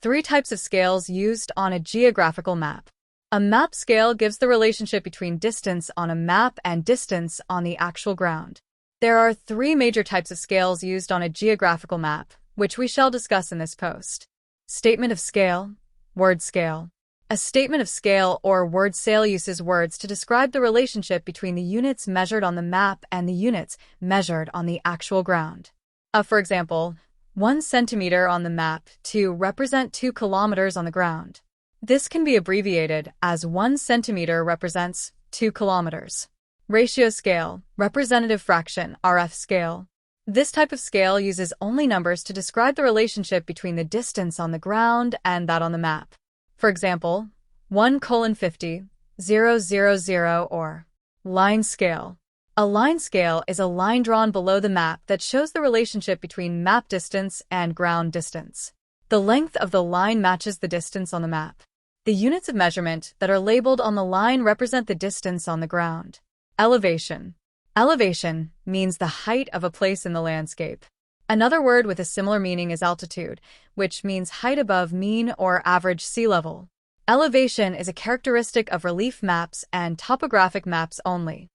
Three types of scales used on a geographical map. A map scale gives the relationship between distance on a map and distance on the actual ground. There are three major types of scales used on a geographical map, which we shall discuss in this post. Statement of scale, word scale. A statement of scale or word scale uses words to describe the relationship between the units measured on the map and the units measured on the actual ground. For example, 1 centimeter on the map to represent 2 kilometers on the ground. This can be abbreviated as 1 centimeter represents 2 kilometers. Ratio scale, representative fraction, RF scale. This type of scale uses only numbers to describe the relationship between the distance on the ground and that on the map. For example, 1:50, 000, or line scale. A line scale is a line drawn below the map that shows the relationship between map distance and ground distance. The length of the line matches the distance on the map. The units of measurement that are labeled on the line represent the distance on the ground. Elevation. Elevation means the height of a place in the landscape. Another word with a similar meaning is altitude, which means height above mean or average sea level. Elevation is a characteristic of relief maps and topographic maps only.